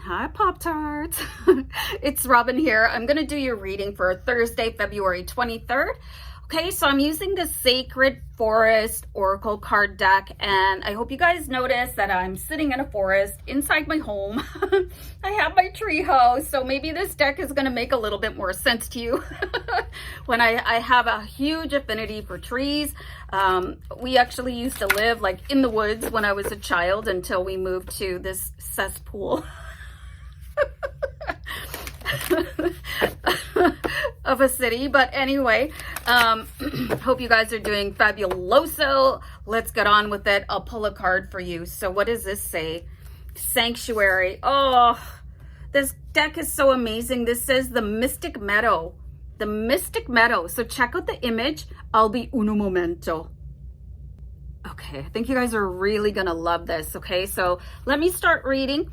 Hi, Pop-Tarts. It's Robin here. I'm going to do your reading for Thursday, February 23rd. Okay, so I'm using the Sacred Forest Oracle card deck, and I hope you guys notice that I'm sitting in a forest inside my home. I have my tree house, so maybe this deck is going to make a little bit more sense to you. When I have a huge affinity for trees. We actually used to live like in the woods when I was a child until we moved to this cesspool of a city. But anyway, hope you guys are doing fabuloso. Let's get on with it. I'll pull a card for you. So what does this say? Sanctuary. Oh, this deck is so amazing. This says the Mystic Meadow. The Mystic Meadow. So check out the image. I'll be uno momento. Okay, I think you guys are really gonna love this. Okay, so let me start reading.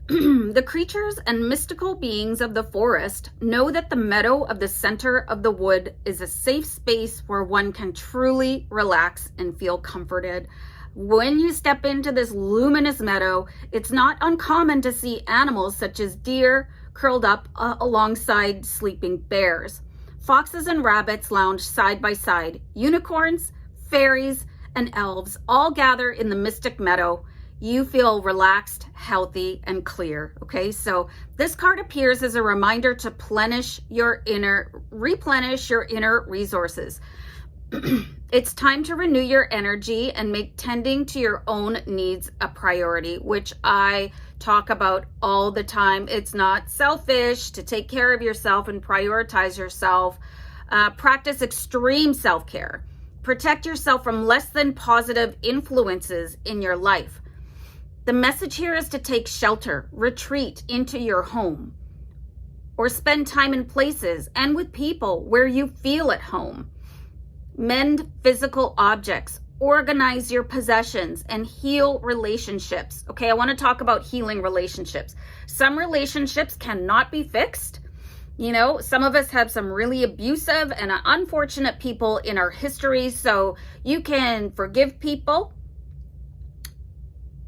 The creatures and mystical beings of the forest know that the meadow of the center of the wood is a safe space where one can truly relax and feel comforted. When you step into this luminous meadow, it's not uncommon to see animals such as deer curled up alongside sleeping bears. Foxes and rabbits lounge side by side. Unicorns, fairies, and elves all gather in the mystic meadow. You feel relaxed, healthy, and clear. Okay, so this card appears as a reminder to replenish your inner resources. It's time to renew your energy and make tending to your own needs a priority, which I talk about all the time. It's not selfish to take care of yourself and prioritize yourself. Practice extreme self-care. Protect yourself from less than positive influences in your life. The message here is to take shelter, retreat into your home, or spend time in places and with people where you feel at home. Mend physical objects, organize your possessions, and heal relationships. Okay, I want to talk about healing relationships. Some relationships cannot be fixed. You know, some of us have some really abusive and unfortunate people in our history, so you can forgive people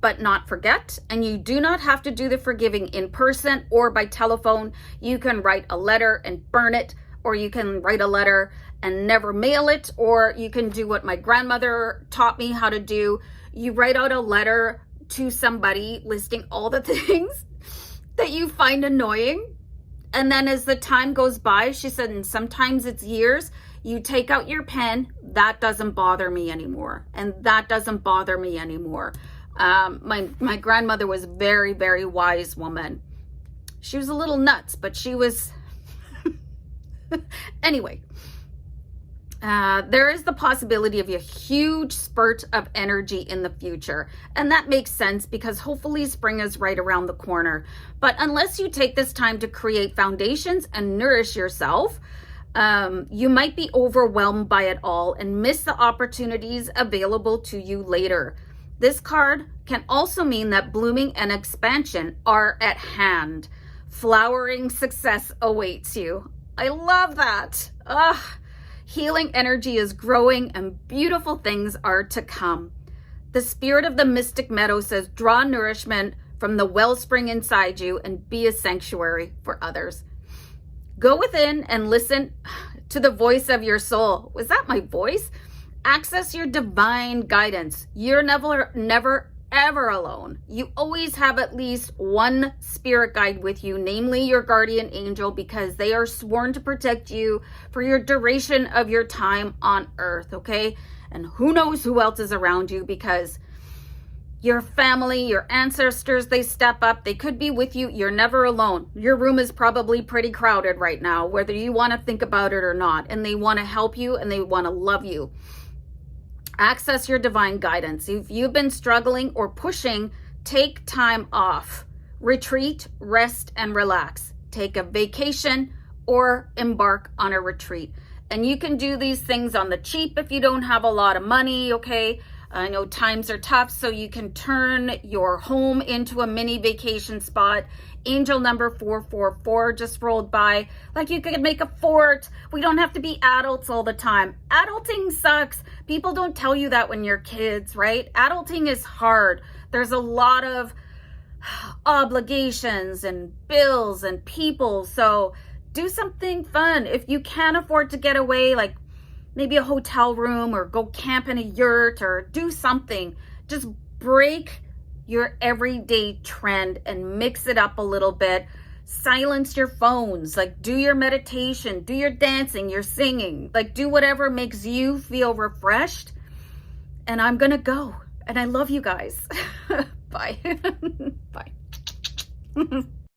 but not forget. And you do not have to do the forgiving in person or by telephone. You can write a letter and burn it, or you can write a letter and never mail it, or you can do what my grandmother taught me how to do. You write out a letter to somebody listing all the things that you find annoying. And then as the time goes by, she said, and sometimes it's years, you take out your pen. That doesn't bother me anymore. And that doesn't bother me anymore. My grandmother was a very, very wise woman. She was a little nuts, but she was, anyway, there is the possibility of a huge spurt of energy in the future. And that makes sense because hopefully spring is right around the corner. But unless you take this time to create foundations and nourish yourself, you might be overwhelmed by it all and miss the opportunities available to you later. This card can also mean that blooming and expansion are at hand. Flowering success awaits you. I love that. Healing energy is growing and beautiful things are to come. The spirit of the Mystic Meadow says, draw nourishment from the wellspring inside you and be a sanctuary for others. Go within and listen to the voice of your soul. Was that my voice? Access your divine guidance. You're never, ever alone. You always have at least one spirit guide with you, namely your guardian angel, because they are sworn to protect you for your duration of your time on earth, okay? And who knows who else is around you, because your family, your ancestors, they step up. They could be with you. You're never alone. Your room is probably pretty crowded right now, whether you want to think about it or not. And they want to help you and they want to love you. Access your divine guidance. If you've been struggling or pushing, take time off. Retreat, rest, and relax. Take a vacation or embark on a retreat. And you can do these things on the cheap if you don't have a lot of money, okay? I know times are tough, so you can turn your home into a mini vacation spot. Angel number 444 just rolled by. Like, you could make a fort. We don't have to be adults all the time. Adulting sucks. People don't tell you that when you're kids, right? Adulting is hard. There's a lot of obligations and bills and people. So do something fun. If you can't afford to get away, like maybe a hotel room or go camp in a yurt or do something, just break your everyday trend and mix it up a little bit. Silence your phones, like do your meditation, do your dancing, your singing, like do whatever makes you feel refreshed. And I'm gonna go. And I love you guys. Bye. Bye.